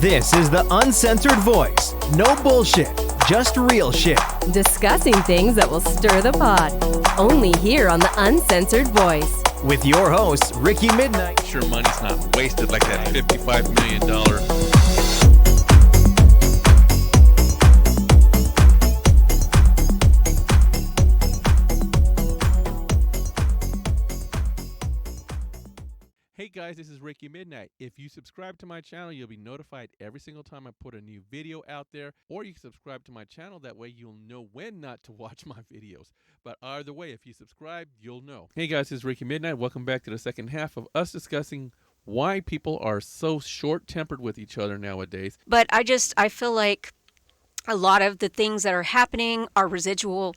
This is the Uncensored Voice. No bullshit, just real shit. Discussing things that will stir the pot. Only here on the Uncensored Voice. With your host, Ricky Midnight. Sure money's not wasted like that $55 million. Hey guys, this is Ricky Midnight. If you subscribe to my channel, you'll be notified every single time I put a new video out there, or you can subscribe to my channel. That way you'll know when not to watch my videos. But either way, if you subscribe, you'll know. Hey guys, this is Ricky Midnight. Welcome back to the second half of us discussing why people are so short-tempered with each other nowadays. But I feel like a lot of the things that are happening are residual.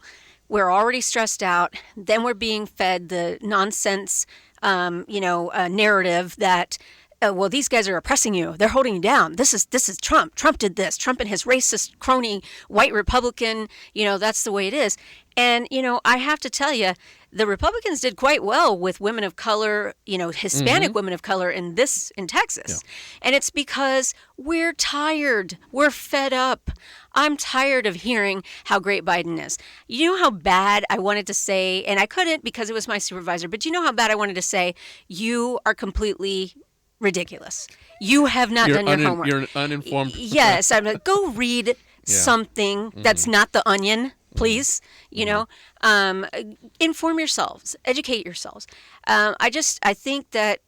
We're already stressed out. Then we're being fed the nonsense narrative that, well, these guys are oppressing you. They're holding you down. This is Trump. Trump did this. Trump and his racist crony, white Republican, that's the way it is. And, I have to tell you, the Republicans did quite well with women of color, Hispanic women of color in Texas. Yeah. And it's because we're tired. We're fed up. I'm tired of hearing how great Biden is. You know how bad I wanted to say, and I couldn't because it was my supervisor, but you know how bad I wanted to say, you are completely ridiculous. You have not done your homework. You're uninformed. Yes. I'm like, go read something that's not the Onion. Please, inform yourselves, educate yourselves. I think that,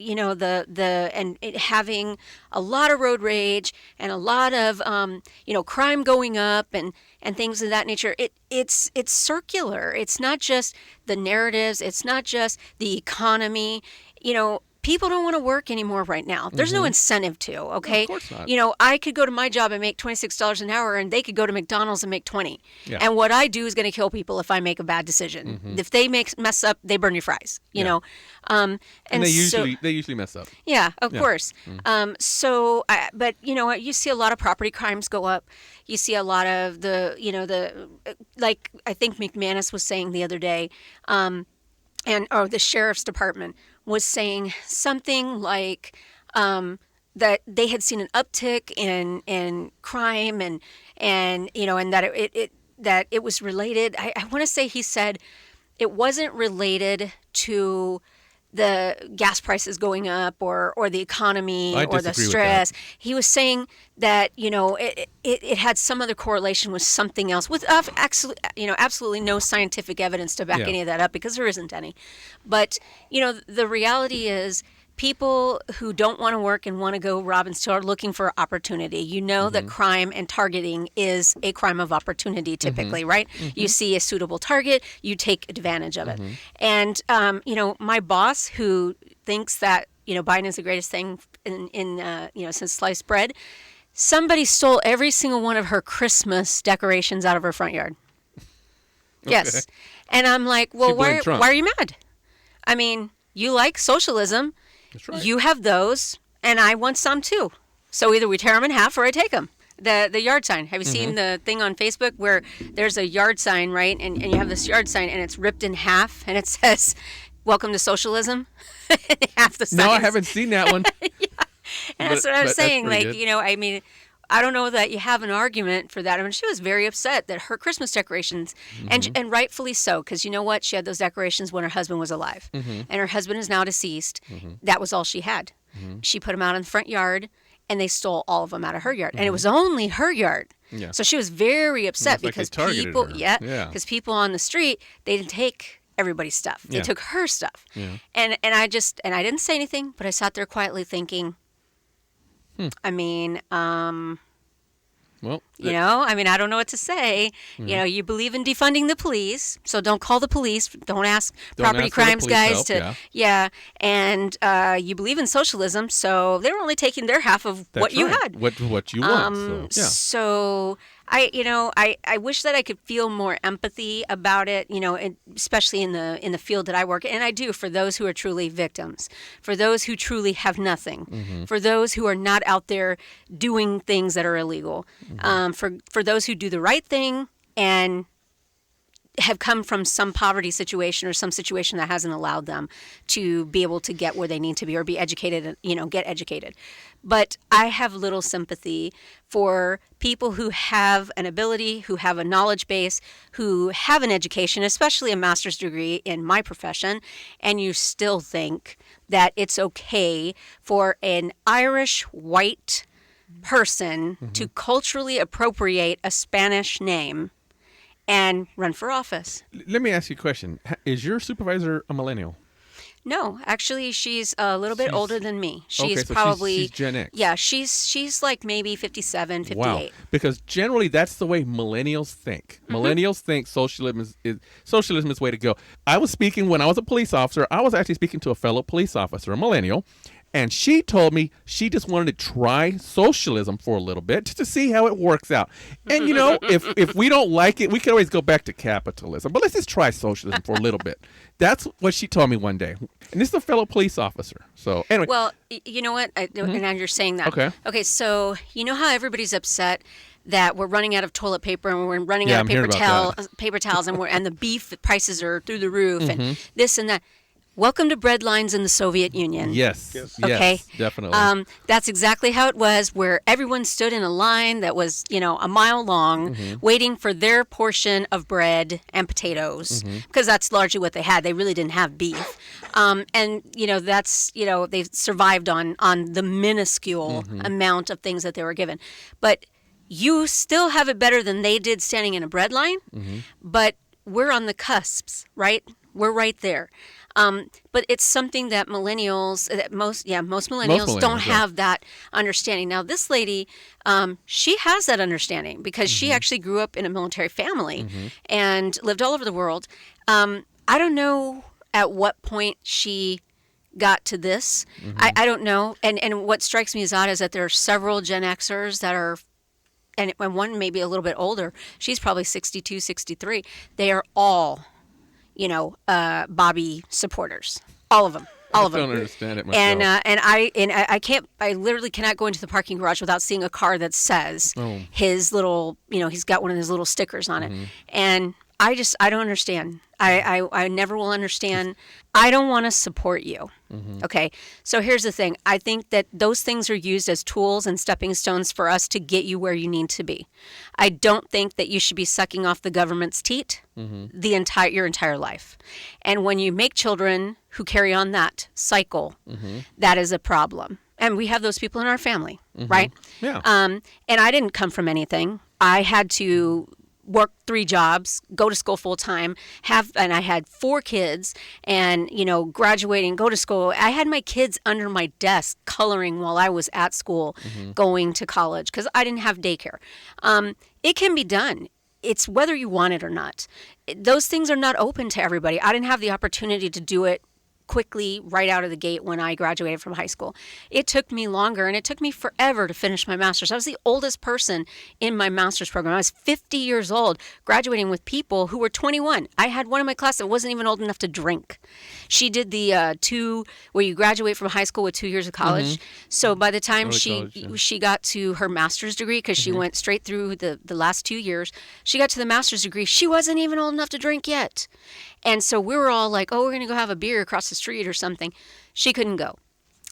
having a lot of road rage and a lot of, crime going up and things of that nature, it's circular. It's not just the narratives. It's not just the economy, People don't want to work anymore right now. There's no incentive to, okay? No, of course not. I could go to my job and make $26 an hour, and they could go to McDonald's and make $20. Yeah. And what I do is going to kill people if I make a bad decision. If they mess up, they burn your fries, know. And they usually mess up. Yeah, of course. But you see a lot of property crimes go up. You see a lot of like I think McManus was saying the other day, the sheriff's department was saying something like that they had seen an uptick in crime and that it was related. I want to say he said it wasn't related to the gas prices going up or the economy or the stress. He was saying that it had some other correlation with something else with absolutely no scientific evidence to back any of that up because there isn't any. But the reality is people who don't want to work and want to go rob and steal are looking for opportunity. That crime and targeting is a crime of opportunity typically, right? You see a suitable target, you take advantage of it. And, my boss who thinks that, Biden is the greatest thing in since sliced bread, somebody stole every single one of her Christmas decorations out of her front yard. Okay. Yes. And I'm like, well, why are you mad? I mean, you like socialism. That's right. You have those, and I want some too. So either we tear them in half or I take them. The yard sign. Have you seen the thing on Facebook where there's a yard sign, right? And you have this yard sign, and it's ripped in half, and it says, "Welcome to socialism." Half the sign. No, I haven't seen that one. Yeah. And that's what I was saying. Like, I don't know that you have an argument for that. I mean, she was very upset that her Christmas decorations, and rightfully so, because you know what? She had those decorations when her husband was alive. And her husband is now deceased. That was all she had. She put them out in the front yard, and they stole all of them out of her yard. And it was only her yard. Yeah. So she was very upset because people, because people on the street, they didn't take everybody's stuff. They took her stuff. Yeah. And I didn't say anything, but I sat there quietly thinking, I mean, well, I don't know what to say. You believe in defunding the police, so don't call the police. Don't ask property crimes guys to. And you believe in socialism, so they were only taking their half of what you had. What you want. So I wish that I could feel more empathy about it, especially in the field that I work in. And I do, for those who are truly victims, for those who truly have nothing, for those who are not out there doing things that are illegal, for those who do the right thing and have come from some poverty situation or some situation that hasn't allowed them to be able to get where they need to be or be educated, get educated. But I have little sympathy for people who have an ability, who have a knowledge base, who have an education, especially a master's degree in my profession, and you still think that it's okay for an Irish white person to culturally appropriate a Spanish name and run for office. Let me ask you a question. Is your supervisor a millennial? No, actually, she's a little bit older than me. She's so probably she's Gen X. Yeah, she's like maybe 57, 58. Wow. Because generally that's the way millennials think. Millennials think socialism is the way to go. I was speaking when I was a police officer. I was actually speaking to a fellow police officer, a millennial, and she told me she just wanted to try socialism for a little bit just to see how it works out. And, if we don't like it, we can always go back to capitalism. But let's just try socialism for a little bit. That's what she told me one day. And this is a fellow police officer. So, anyway. Well, you know what? And now you're saying that. Okay. Okay, so you know how everybody's upset that we're running out of toilet paper and we're running out of paper towels and the beef prices are through the roof and this and that. Welcome to bread lines in the Soviet Union. Yes. Okay. Yes, definitely. That's exactly how it was, where everyone stood in a line that was, a mile long, waiting for their portion of bread and potatoes, because that's largely what they had. They really didn't have beef. And that's, they survived on the minuscule amount of things that they were given. But you still have it better than they did standing in a bread line, but we're on the cusps, right? We're right there. But it's something that most millennials don't have that understanding. Now, this lady, she has that understanding because she actually grew up in a military family and lived all over the world. I don't know at what point she got to this. I don't know. And what strikes me as odd is that there are several Gen Xers that are, and one maybe a little bit older. She's probably 62, 63. They are all Bobby supporters, all of them. I don't understand it myself. I literally cannot go into the parking garage without seeing a car that says his little, he's got one of his little stickers on it. And I don't understand. I never will understand. I don't want to support you. Okay. So here's the thing. I think that those things are used as tools and stepping stones for us to get you where you need to be. I don't think that you should be sucking off the government's teat your entire life. And when you make children who carry on that cycle, that is a problem. And we have those people in our family, right? Yeah. And I didn't come from anything. I had to work 3 jobs, go to school full time, and I had 4 kids, and graduating, go to school. I had my kids under my desk coloring while I was at school, going to college because I didn't have daycare. It can be done. It's whether you want it or not. Those things are not open to everybody. I didn't have the opportunity to do it quickly right out of the gate when I graduated from high school. It took me longer, and it took me forever to finish my master's. I was the oldest person in my master's program. I was 50 years old, graduating with people who were 21. I had one in my class that wasn't even old enough to drink. She did the 2 where you graduate from high school with 2 years of college. So by the time she got to her master's degree, because she went straight through the last 2 years, she got to the master's degree. She wasn't even old enough to drink yet. And so we were all like, oh, we're going to go have a beer across the street or something. She couldn't go.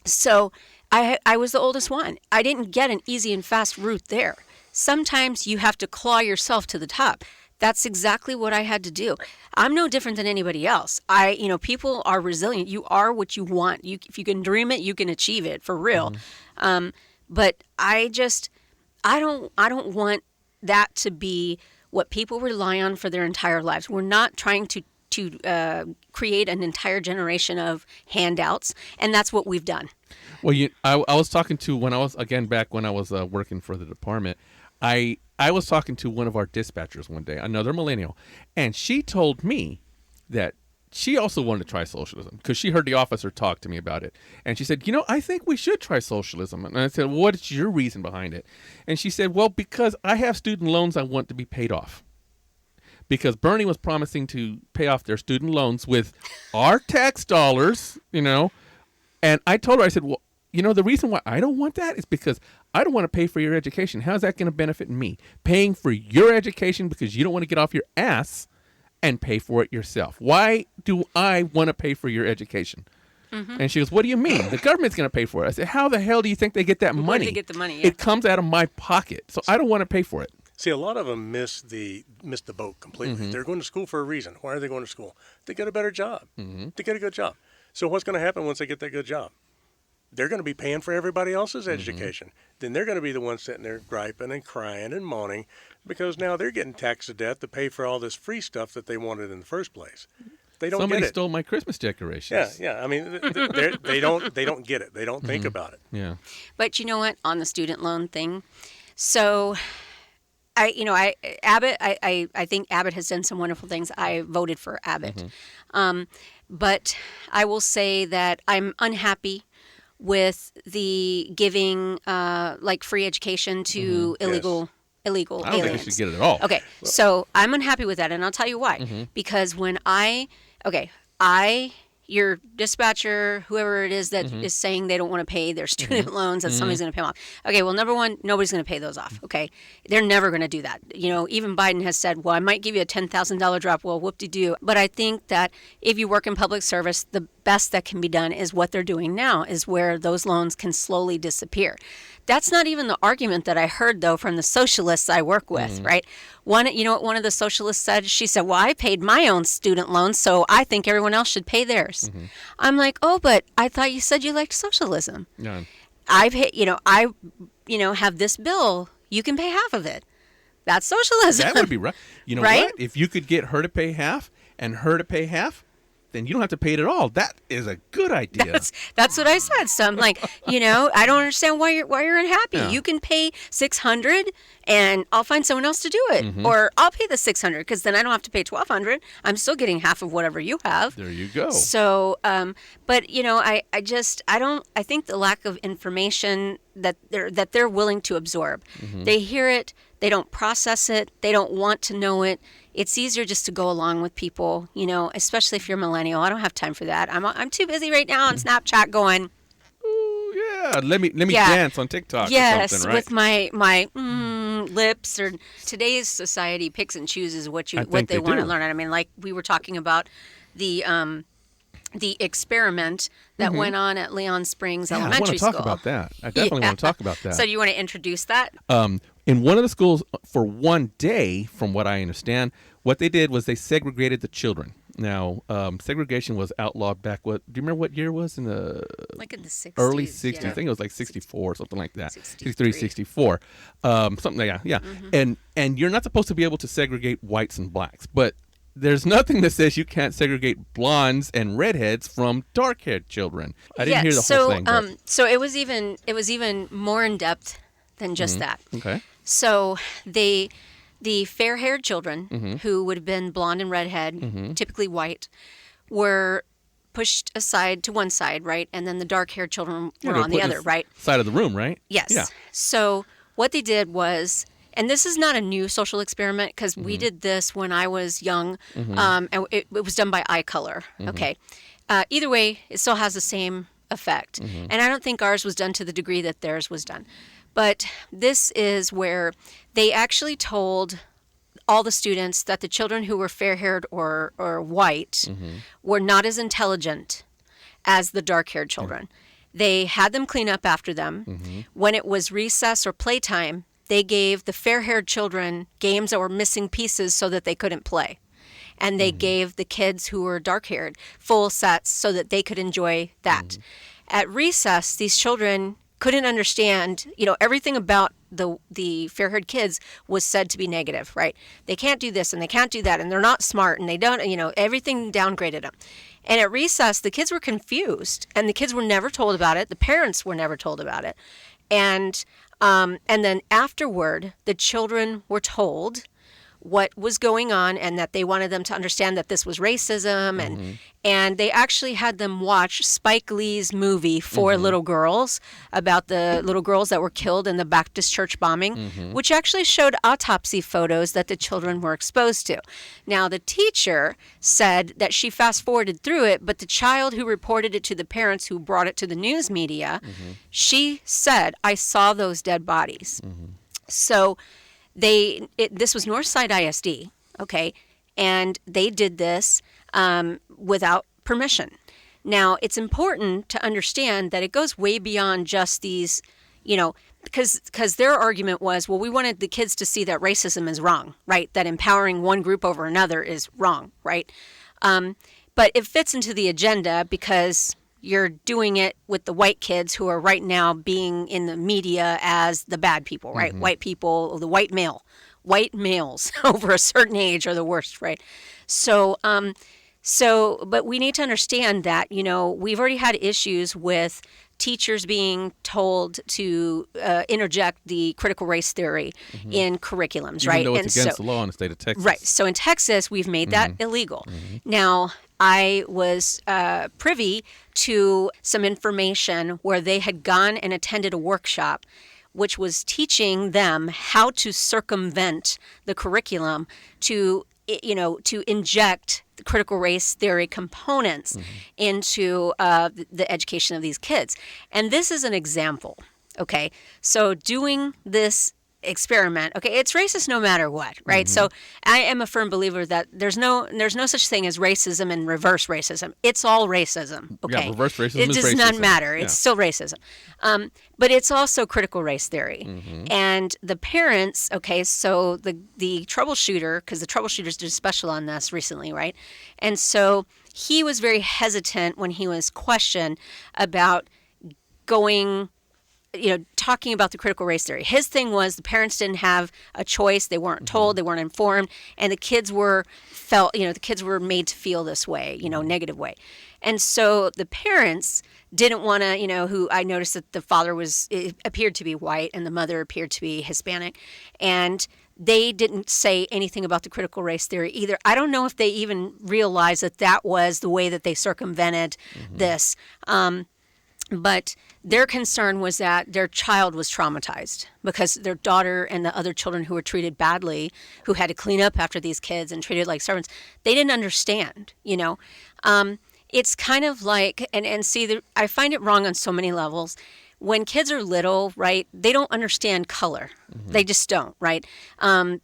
So I was the oldest one. I didn't get an easy and fast route there. Sometimes you have to claw yourself to the top. That's exactly what I had to do. I'm no different than anybody else. People are resilient. You are what you want. If you can dream it, you can achieve it for real. But I don't want that to be what people rely on for their entire lives. We're not trying to create an entire generation of handouts, and that's what we've done. Well, I was talking to when I was working for the department. I was talking to one of our dispatchers one day, another millennial, and she told me that she also wanted to try socialism because she heard the officer talk to me about it. And she said, I think we should try socialism. And I said, well, what is your reason behind it? And she said, well, because I have student loans I want to be paid off. Because Bernie was promising to pay off their student loans with our tax dollars, And I told her, I said, well, the reason why I don't want that is because I don't want to pay for your education. How's that going to benefit me? Paying for your education because you don't want to get off your ass and pay for it yourself. Why do I want to pay for your education? And she goes, what do you mean? The government's going to pay for it. I said, how the hell do you think they get that money? Where do they get the money? Yeah. It comes out of my pocket, so I don't want to pay for it. See, a lot of them miss the boat completely. They're going to school for a reason. Why are they going to school? To get a better job, to get a good job. So what's going to happen once they get that good job? They're going to be paying for everybody else's education. Then they're going to be the ones sitting there griping and crying and moaning because now they're getting taxed to death to pay for all this free stuff that they wanted in the first place. They don't Somebody get it. stole my Christmas decorations. Yeah. I mean, they don't get it. They don't think about it. Yeah. But you know what? On the student loan thing, so Abbott. I think Abbott has done some wonderful things. I voted for Abbott, but I will say that I'm unhappy with the giving like free education to illegal I don't aliens. think they should get it at all. Okay, so I'm unhappy with that, and I'll tell you why. Because when your dispatcher, whoever it is that is saying they don't want to pay their student loans, that somebody's going to pay them off. Okay, well, number one, nobody's going to pay those off. Okay, they're never going to do that. You know, even Biden has said, well, I might give you a $10,000 drop. Well, whoop-de-doo. But I think that if you work in public service, the best that can be done is what they're doing now, is where those loans can slowly disappear. That's not even the argument that I heard, though, from the socialists I work with, right? You know what one of the socialists said? She said, well, I paid my own student loans, so I think everyone else should pay theirs. I'm like, oh, but I thought you said you liked socialism. No. I have this bill. You can pay half of it. That's socialism. That would be right. You know Right? what? If you could get her to pay half and her to pay half, then you don't have to pay it at all. That is a good idea. That's what I said. So I'm like, I don't understand why you're unhappy. Yeah. You can pay $600 and I'll find someone else to do it, or I'll pay the $600 because then I don't have to pay $1,200. I'm still getting half of whatever you have. There you go. So, but I think the lack of information that they're willing to absorb. They hear it, they don't process it, they don't want to know it. It's easier just to go along with people, especially if you're a millennial. I don't have time for that. I'm too busy right now on Snapchat going, Ooh, yeah. Let me dance on TikTok or something, right? with my lips. Or today's society picks and chooses what they want to learn. I mean, like we were talking about the experiment that went on at Leon Springs Elementary School. I want to talk about that. I definitely want to talk about that. So do you want to introduce that? In one of the schools, for one day, from what I understand, what they did was they segregated the children. Now, segregation was outlawed back. Do you remember what year it was? In the 60s. Early 60s. Yeah. I think it was like 64 or something like that. 63. 64. Something like that. Yeah. And you're not supposed to be able to segregate whites and blacks, but there's nothing that says you can't segregate blondes and redheads from dark-haired children. I didn't hear the whole thing. So it was even more in depth than just that. Okay. So the fair-haired children who would have been blonde and redhead, typically white, were pushed aside to one side, right? And then the dark-haired children were on the other, right? Side of the room, right? Yes. Yeah. So what they did was, and this is not a new social experiment because we did this when I was young, and it was done by eye color. Okay. Either way, it still has the same effect. And I don't think ours was done to the degree that theirs was done. But this is where they actually told all the students that the children who were fair-haired or white were not as intelligent as the dark-haired children. They had them clean up after them. When it was recess or playtime, they gave the fair-haired children games that were missing pieces so that they couldn't play. And they gave the kids who were dark-haired full sets so that they could enjoy that. At recess, these children couldn't understand, everything about the fair-haired kids was said to be negative, right? They can't do this and they can't do that and they're not smart and they don't, everything downgraded them. And at recess, the kids were confused and the kids were never told about it. The parents were never told about it. And then afterward, the children were told what was going on and that they wanted them to understand that this was racism. And they actually had them watch Spike Lee's movie for little girls about the little girls that were killed in the Baptist church bombing, which actually showed autopsy photos that the children were exposed to. Now, the teacher said that she fast forwarded through it, but the child who reported it to the parents who brought it to the news media, she said, I saw those dead bodies. So this was Northside ISD, okay? and they did this without permission. Now, it's important to understand that it goes way beyond just these, because their argument was, well, we wanted the kids to see that racism is wrong, right? That empowering one group over another is wrong, right? But it fits into the agenda because you're doing it with the white kids who are right now being in the media as the bad people, right? White people, the white males over a certain age are the worst, right? So, but we need to understand that, we've already had issues with teachers being told to interject the critical race theory in curriculums, Even right? though it's against the law in the state of Texas. Right. So in Texas, we've made that illegal. Now, I was privy to some information where they had gone and attended a workshop which was teaching them how to circumvent the curriculum to inject the critical race theory components into the education of these kids. And this is an example, okay? So doing this experiment, okay, it's racist no matter what, right? So I am a firm believer that there's no such thing as racism and reverse racism. It's all racism, okay? Yeah, reverse racism it is does racism. not matter. Yeah. It's still racism. But it's also critical race theory. And the parents, okay, so the troubleshooter, because the troubleshooters did a special on this recently, right? And so he was very hesitant when he was questioned about talking about the critical race theory. His thing was the parents didn't have a choice. They weren't told, they weren't informed, and the kids were made to feel this way, negative way. And so the parents didn't want to, who I noticed that the father appeared to be white and the mother appeared to be Hispanic, and they didn't say anything about the critical race theory either. I don't know if they even realized that was the way that they circumvented this. But their concern was that their child was traumatized because their daughter and the other children who were treated badly, who had to clean up after these kids and treated like servants, they didn't understand, It's kind of like, and see, I find it wrong on so many levels. When kids are little, right, they don't understand color. They just don't, right?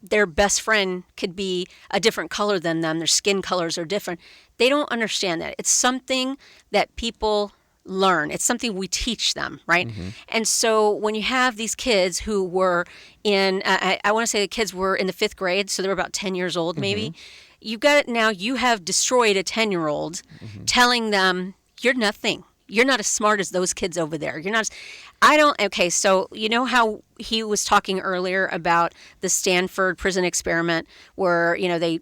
Their best friend could be a different color than them. Their skin colors are different. They don't understand that. It's something that people learn. It's something we teach them, right? And so when you have these kids who were in, I want to say the kids were in the 5th grade, so they were about 10 years old maybe. You have destroyed a 10-year-old telling them, you're nothing. You're not as smart as those kids over there. So you know how he was talking earlier about the Stanford prison experiment where,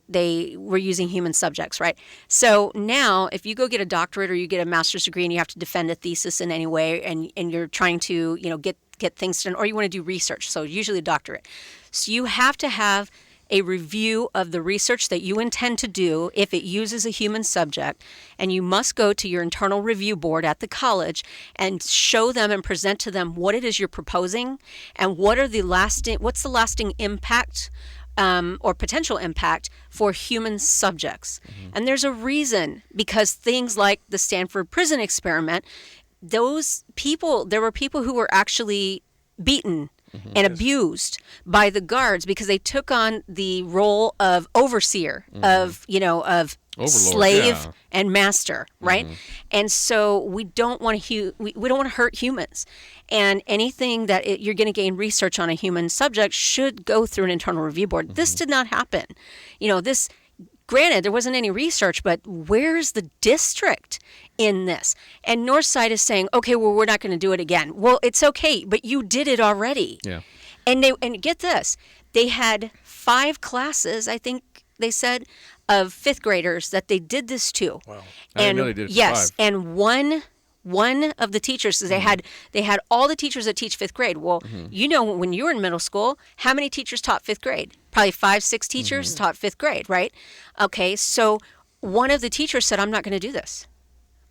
they were using human subjects, right? So now if you go get a doctorate or you get a master's degree and you have to defend a thesis in any way and you're trying to, get things done, or you want to do research, so usually a doctorate. So you have to have a review of the research that you intend to do if it uses a human subject, and you must go to your internal review board at the college and show them and present to them what it is you're proposing and what's the lasting impact or potential impact for human subjects. And there's a reason, because things like the Stanford prison experiment, there were people who were actually beaten and abused by the guards because they took on the role of overseer, of Overlord, slave and master, right? And so we don't want to hurt humans, and anything that you're going to gain research on a human subject should go through an internal review board. This did not happen. Granted, there wasn't any research, but where's the district in this? And Northside is saying, okay, well, we're not going to do it again. Well, it's okay, but you did it already. Yeah. And get this, they had 5 classes, I think they said, of 5th graders that they did this to. Wow. I didn't know they did it to 5. And one of the teachers, they had all the teachers that teach 5th grade. Well, when you were in middle school, how many teachers taught 5th grade? Probably 5-6 teachers taught 5th grade, right? Okay, so one of the teachers said, I'm not going to do this.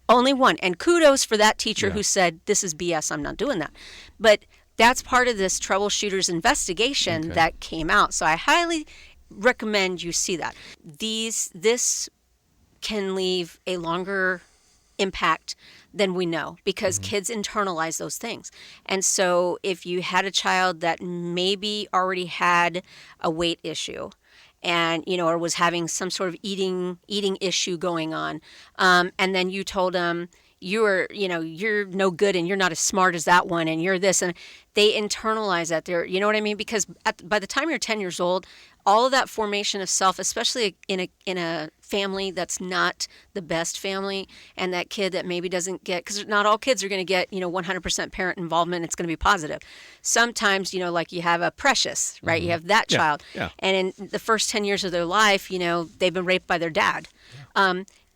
Only one. And kudos for that teacher who said, this is BS, I'm not doing that. But that's part of this troubleshooters investigation that came out. So I highly recommend you see that. This can leave a longer impact than we know because kids internalize those things. And so if you had a child that maybe already had a weight issue and or was having some sort of eating issue going on, and then you told them you're no good and you're not as smart as that one and you're this, and they internalize that. You know what I mean? Because by the time you're 10 years old, all of that formation of self, especially in a family that's not the best family, and that kid that maybe doesn't get, because not all kids are going to get 100% parent involvement. It's going to be positive. Sometimes like you have a Precious, right? You have that child, and in the first 10 years of their life, they've been raped by their dad.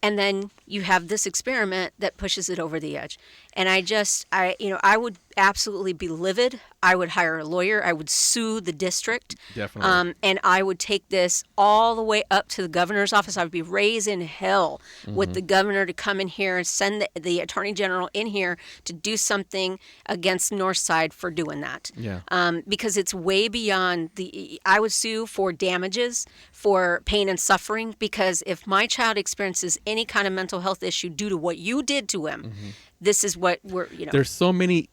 And then you have this experiment that pushes it over the edge. And I would absolutely be livid. I would hire a lawyer. I would sue the district. Definitely. And I would take this all the way up to the governor's office. I would be raising hell with the governor to come in here and send the attorney general in here to do something against Northside for doing that. Yeah. Because it's way beyond I would sue for damages, for pain and suffering, because if my child experiences any kind of mental health issue due to what you did to him, this is what we're, There's so many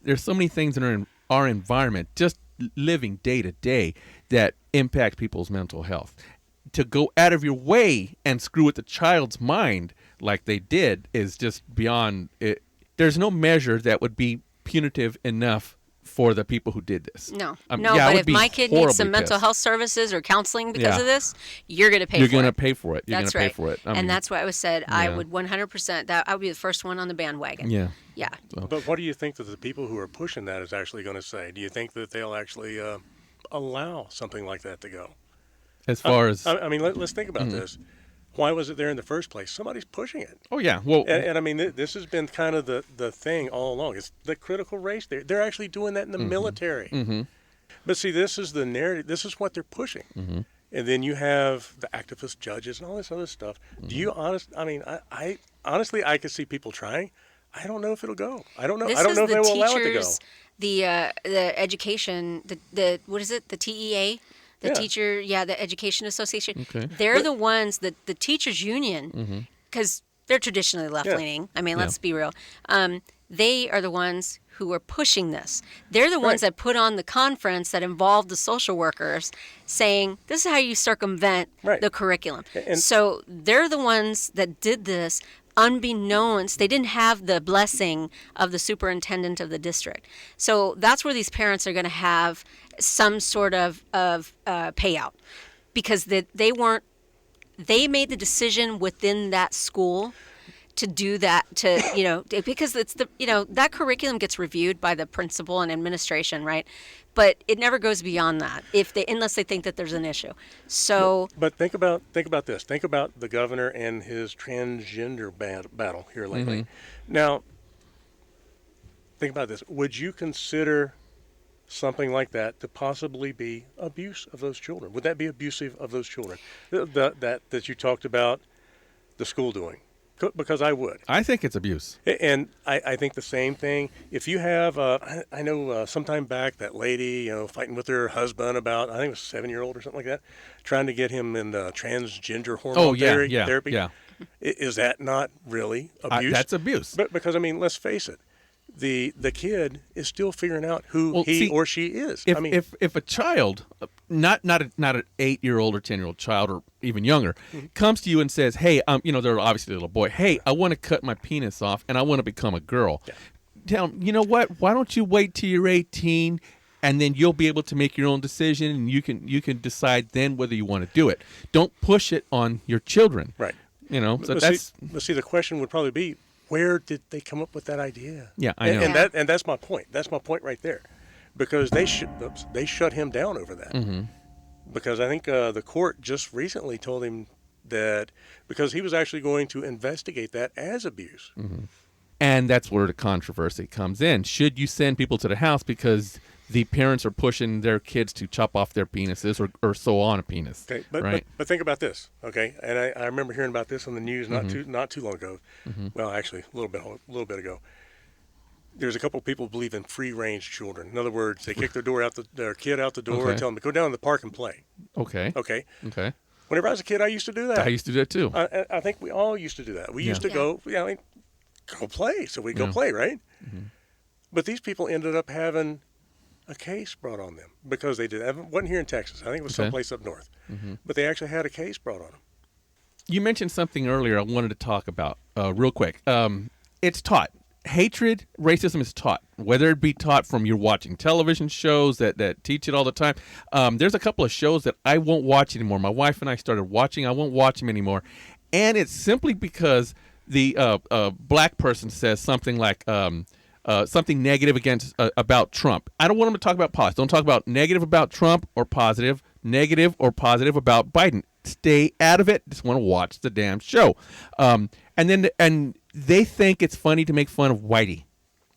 things in our environment, just living day to day, that impact people's mental health. To go out of your way and screw with the child's mind like they did is just beyond it. There's no measure that would be punitive enough for the people who did this. No, but if my kid needs some mental health services or counseling because of this, you're going to pay for it. You're going to pay for it. You're going to pay for it. And that's why I was said I would 100%, I would be the first one on the bandwagon. Yeah. Yeah. But what do you think that the people who are pushing that is actually going to say? Do you think that they'll actually allow something like that to go? As far as... I mean, let's think about this. Why was it there in the first place? Somebody's pushing it. Oh, yeah. Well, and I mean, this has been kind of the thing all along. It's the critical race. They're actually doing that in the military. But see, this is the narrative. This is what they're pushing. And then you have the activist judges and all this other stuff. Do you I honestly, I could see people trying. I don't know if it'll go. I don't know. I don't know if they will allow it to go. The education, the what is it? The TEA. The teacher, the Education Association, they're the ones that the teachers union, because they're traditionally left-leaning. I mean, let's be real. They are the ones who are pushing this. They're the ones that put on the conference that involved the social workers saying, this is how you circumvent the curriculum. And so they're the ones that did this unbeknownst. They didn't have the blessing of the superintendent of the district. So that's where these parents are going to have some sort of payout, because they made the decision within that school to do that, because it's that curriculum gets reviewed by the principal and administration, right? But it never goes beyond that unless they think that there's an issue. So, but think about this. Think about the governor and his transgender battle here lately. Now, think about this. Would you consider something like that to possibly be abuse of those children? Would that be abusive of those children that you talked about the school doing? Because I would. I think it's abuse. And I think the same thing. If you have, I know sometime back that lady, fighting with her husband about, I think it was a 7-year-old or something like that, trying to get him in transgender hormone therapy. Yeah. Is that not really abuse? That's abuse. But because, I mean, let's face it. The kid is still figuring out who he or she is. If a child, not an 8-year-old or 10-year-old child or even younger, comes to you and says, "Hey, they're obviously a little boy. Hey, I want to cut my penis off and I want to become a girl." Yeah. Tell them, you know what? Why don't you wait till you're 18, and then you'll be able to make your own decision, and you can decide then whether you want to do it. Don't push it on your children. Right. So see, the question would probably be, where did they come up with that idea? Yeah, I know. And that's my point. That's my point right there, because they shut him down over that. Because I think the court just recently told him that, because he was actually going to investigate that as abuse. And that's where the controversy comes in. Should you send people to the house because the parents are pushing their kids to chop off their penises or sew on a penis? Okay, but think about this, okay? And I remember hearing about this on the news not too long ago. Well, actually, a little bit ago. There's a couple of people who believe in free-range children. In other words, they kick their kid out the door and tell them to go down to the park and play. Okay. Whenever I was a kid, I used to do that. I used to do that too. I think we all used to do that. We used to go, go play. So we'd go play, right? But these people ended up having a case brought on them because they did. It wasn't here in Texas. I think it was someplace up north. But they actually had a case brought on them. You mentioned something earlier I wanted to talk about real quick. It's taught. Hatred, racism is taught, whether it be taught from you're watching television shows that teach it all the time. There's a couple of shows that I won't watch anymore. My wife and I started watching. I won't watch them anymore. And it's simply because the black person says something like something negative about Trump. I don't want them to talk about politics. Don't talk about negative about Trump or negative or positive about Biden. Stay out of it. Just want to watch the damn show. And they think it's funny to make fun of whitey.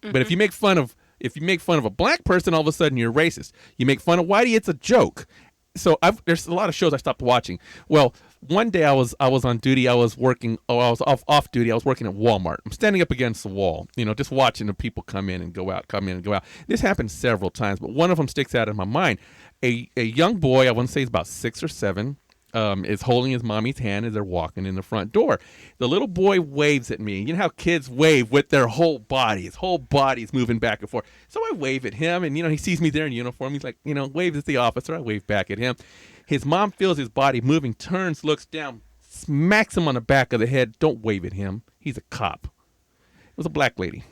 But if you make fun of a black person, all of a sudden you're racist. You make fun of whitey, it's a joke. So there's a lot of shows I stopped watching. Well, one day I was on duty. I was working. I was off duty. I was working at Walmart. I'm standing up against the wall, just watching the people come in and go out, come in and go out. This happened several times, but one of them sticks out in my mind. A young boy, I want to say he's about 6 or 7, is holding his mommy's hand as they're walking in the front door. The little boy waves at me. You know how kids wave with their whole body. His whole body's moving back and forth. So I wave at him, and, he sees me there in uniform. He's like, waves at the officer. I wave back at him. His mom feels his body moving, turns, looks down, smacks him on the back of the head. Don't wave at him. He's a cop. It was a black lady.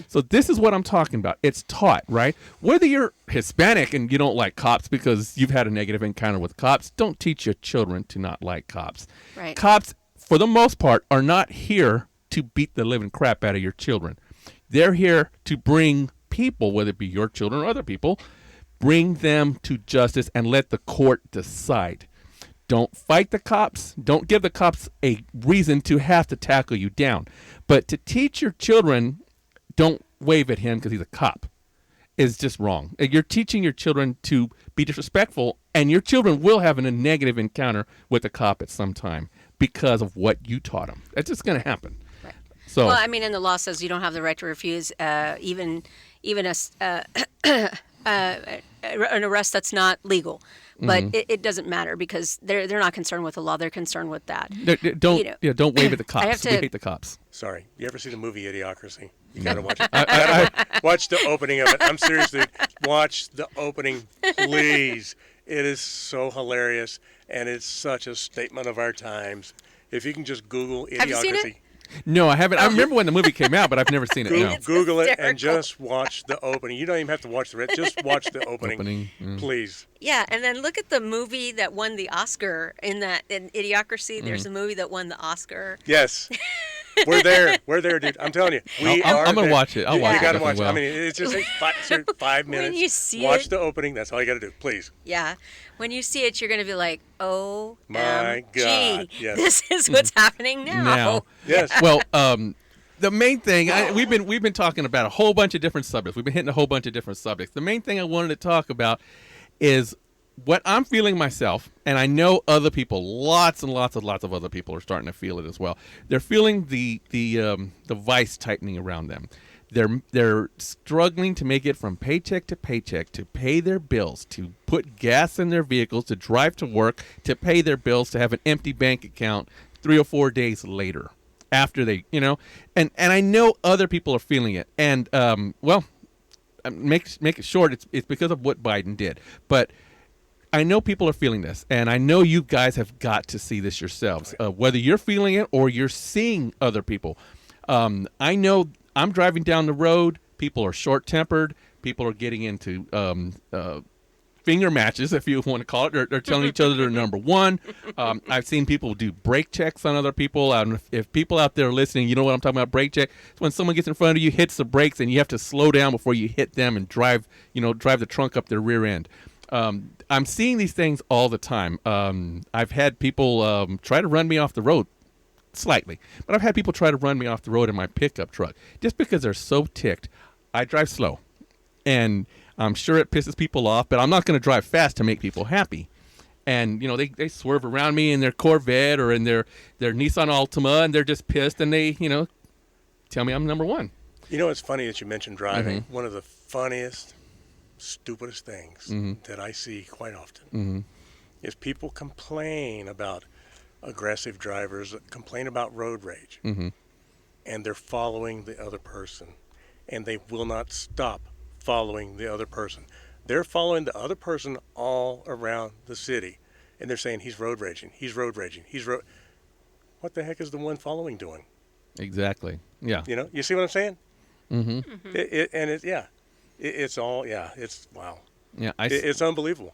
So this is what I'm talking about. It's taught, right? Whether you're Hispanic and you don't like cops because you've had a negative encounter with cops, don't teach your children to not like cops. Right. Cops, for the most part, are not here to beat the living crap out of your children. They're here to bring people, whether it be your children or other people, bring them to justice and let the court decide. Don't fight the cops. Don't give the cops a reason to have to tackle you down. But to teach your children, don't wave at him because he's a cop, is just wrong. You're teaching your children to be disrespectful, and your children will have a negative encounter with a cop at some time because of what you taught them. That's just going to happen. Right. So, well, I mean, and the law says you don't have the right to refuse even an arrest that's not legal. But it doesn't matter because they're not concerned with the law. They're concerned with that. Don't wave at the cops. We hate the cops. Sorry. You ever see the movie Idiocracy? You got to watch it. Watch the opening of it. I'm serious, dude. Watch the opening, please. It is so hilarious, and it's such a statement of our times. If you can just Google Idiocracy. Have you seen it? No, I haven't. I remember when the movie came out, but I've never seen it. No. Google it and just watch the opening. You don't even have to watch the rest. Just watch the opening, please. Yeah, and then look at the movie that won the Oscar in Idiocracy. There's a movie that won the Oscar. Yes. We're there, dude. I'm telling you. I'm going to watch it. I'll watch it. You got to watch it. I mean, it's just 5 minutes. When you see watch the opening. That's all you got to do, please. Yeah. When you see it, you're going to be like, oh, my God. Yes. This is what's happening now. Yes. Well, the main thing, we've been talking about a whole bunch of different subjects. We've been hitting a whole bunch of different subjects. The main thing I wanted to talk about is what I'm feeling myself, and I know other people, lots and lots of other people are starting to feel it as well. They're feeling the vice tightening around them. They're struggling to make it from paycheck to paycheck, to pay their bills, to put gas in their vehicles, to drive to work, to pay their bills, to have an empty bank account 3 or 4 days later after they, and I know other people are feeling it. And, make it short, it's because of what Biden did. But I know people are feeling this, and I know you guys have got to see this yourselves, whether you're feeling it or you're seeing other people. I know I'm driving down the road. People are short-tempered. People are getting into finger matches, if you want to call it. They're telling each other they're number one. I've seen people do brake checks on other people. If people out there listening, you know what I'm talking about, brake check. It's when someone gets in front of you, hits the brakes, and you have to slow down before you hit them and drive the trunk up their rear end. I'm seeing these things all the time. I've had people try to run me off the road slightly, but I've had people try to run me off the road in my pickup truck just because they're so ticked. I drive slow, and I'm sure it pisses people off, but I'm not going to drive fast to make people happy. And, they swerve around me in their Corvette or in their Nissan Altima, and they're just pissed, and they, tell me I'm number one. It's funny that you mentioned driving. One of the funniest, stupidest things that I see quite often is people complain about aggressive drivers, complain about road rage, and they're following the other person, and they will not stop following the other person. They're following the other person all around the city, and they're saying he's road raging. He's road raging. What the heck is the one following doing? Exactly. Yeah. You see what I'm saying? Mm-hmm. It's all, it's wow. Yeah. It's unbelievable.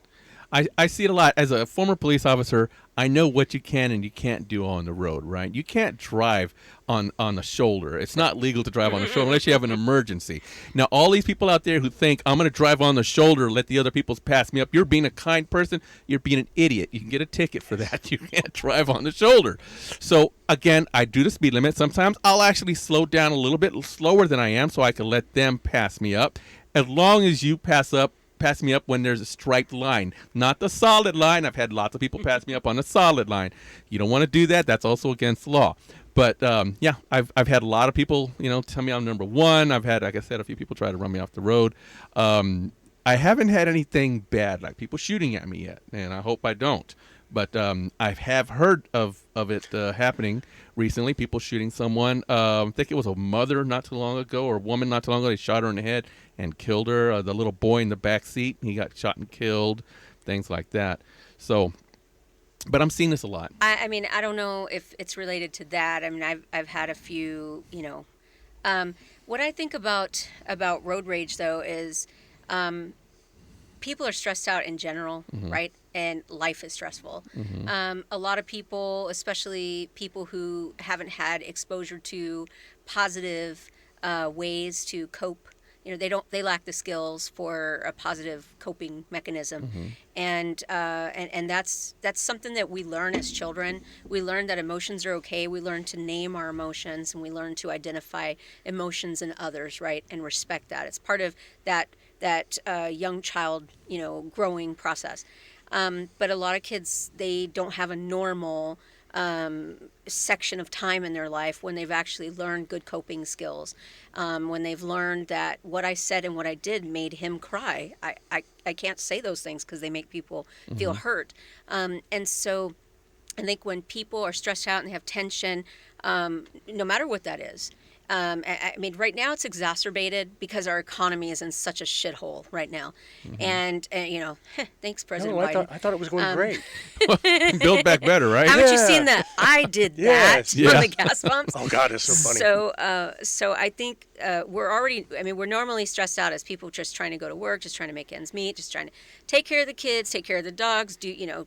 I see it a lot. As a former police officer, I know what you can and you can't do on the road, right? You can't drive on the shoulder. It's not legal to drive on the shoulder unless you have an emergency. Now, all these people out there who think, I'm going to drive on the shoulder, let the other people pass me up, you're being a kind person, you're being an idiot. You can get a ticket for that. You can't drive on the shoulder. So, again, I do the speed limit. Sometimes I'll actually slow down a little bit slower than I am so I can let them pass me up. As long as you pass me up when there's a striped line, not the solid line. I've had lots of people pass me up on a solid line. You don't want to do that. That's also against the law. But I've had a lot of people, tell me I'm number one. I've had, like I said, a few people try to run me off the road. I haven't had anything bad, like people shooting at me yet, and I hope I don't. But I have heard of it happening recently, people shooting someone. I think it was a mother not too long ago, or a woman not too long ago. They shot her in the head and killed her. The little boy in the back seat, he got shot and killed, things like that. So, but I'm seeing this a lot. I mean, I don't know if it's related to that. I mean, I've had a few, what I think about road rage, though, is people are stressed out in general, right? And life is stressful. A lot of people, especially people who haven't had exposure to positive ways to cope, they lack the skills for a positive coping mechanism. And that's something that we learn as children. We learn that emotions are okay. We learn to name our emotions, and we learn to identify emotions in others, right? And respect that. It's part of that young child, growing process. But a lot of kids, they don't have a normal section of time in their life when they've actually learned good coping skills, when they've learned that what I said and what I did made him cry. I can't say those things because they make people feel hurt. And so I think when people are stressed out and they have tension, no matter what that is, I mean, right now it's exacerbated because our economy is in such a shithole right now. And thanks, President Biden. I thought it was going great. Build back better, right? Haven't you seen that? I did that on the gas pumps. Oh, God, it's so funny. So I think we're normally stressed out as people just trying to go to work, just trying to make ends meet, just trying to take care of the kids, take care of the dogs,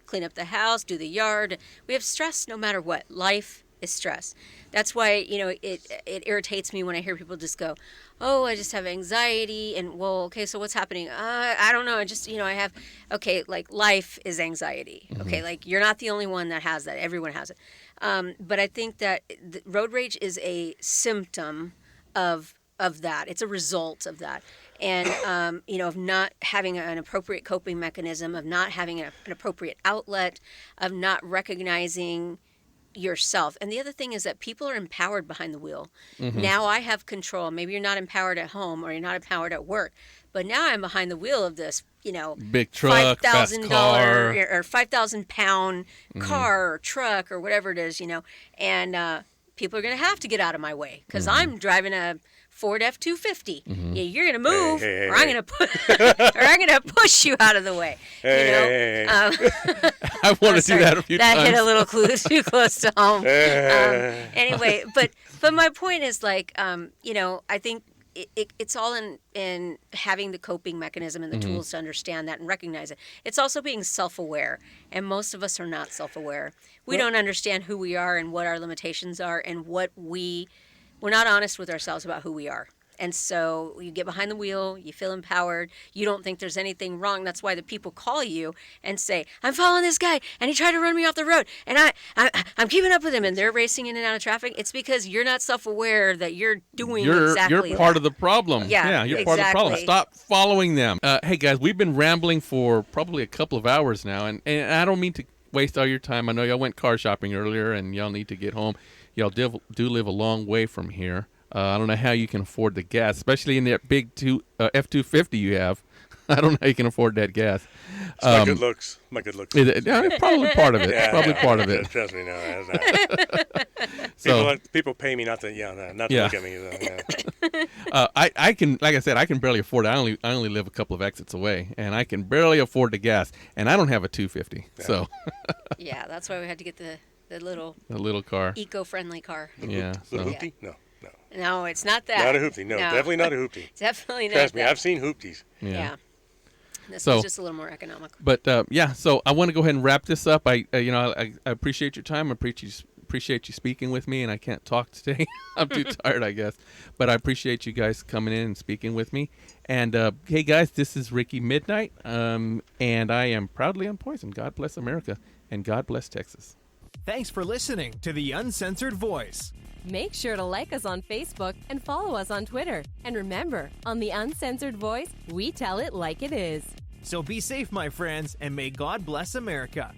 clean up the house, do the yard. We have stress no matter what. Life is stress. That's why, it irritates me when I hear people just go, oh, I just have anxiety. And, well, okay, so what's happening? I don't know. I just, I have, okay, like life is anxiety. Okay, like you're not the only one that has that. Everyone has it. But I think that road rage is a symptom of that. It's a result of that. And, of not having an appropriate coping mechanism, of not having an appropriate outlet, of not recognizing yourself. And the other thing is that people are empowered behind the wheel. Now I have control. Maybe you're not empowered at home or you're not empowered at work, but now I'm behind the wheel of this, big truck, $5,000 or 5,000 pound car or truck or whatever it is, and people are going to have to get out of my way because I'm driving a Ford F-250. Yeah, you're going to move, or I'm going to push you out of the way. I want to do that a few times. That hit a little too close to home. Anyway, but my point is I think it's all in having the coping mechanism and the tools to understand that and recognize it. It's also being self-aware, and most of us are not self-aware. We don't understand who we are and what our limitations are, and we're not honest with ourselves about who we are. And so you get behind the wheel, you feel empowered, you don't think there's anything wrong. That's why the people call you and say, I'm following this guy, and he tried to run me off the road, and I'm keeping up with him, and they're racing in and out of traffic. It's because you're not self-aware that you're doing exactly You're part that. of the problem. Yeah, you're part of the problem. Stop following them. Hey, guys, we've been rambling for probably a couple of hours now, and I don't mean to waste all your time. I know y'all went car shopping earlier, and y'all need to get home. Y'all do live a long way from here. I don't know how you can afford the gas, especially in that big F-250 you have. I don't know how you can afford that gas. It's my good looks. My good looks. Probably part of it. Yeah, probably part of it. Trust me, no. So People pay me not to look at me. I can, like I said, I can barely afford it. I only live a couple of exits away, and I can barely afford the gas, and I don't have a 250. Yeah. So Yeah, that's why we had to get the little car. eco-friendly car. Yeah. The So. hoopty? No. No, it's not that. Not a hoopty. No, definitely not a hoopty. Definitely not. Trust me, that. I've seen hoopties. Yeah. This So- was just a little more economical. But so I want to go ahead and wrap this up. I appreciate your time. I appreciate you speaking with me, and I can't talk today. I'm too tired, I guess. But I appreciate you guys coming in and speaking with me. And hey, guys, this is Ricky Midnight, and I am proudly unpoisoned. God bless America, and God bless Texas. Thanks for listening to The Uncensored Voice. Make sure to like us on Facebook and follow us on Twitter. And remember, on The Uncensored Voice, we tell it like it is. So be safe, my friends, and may God bless America.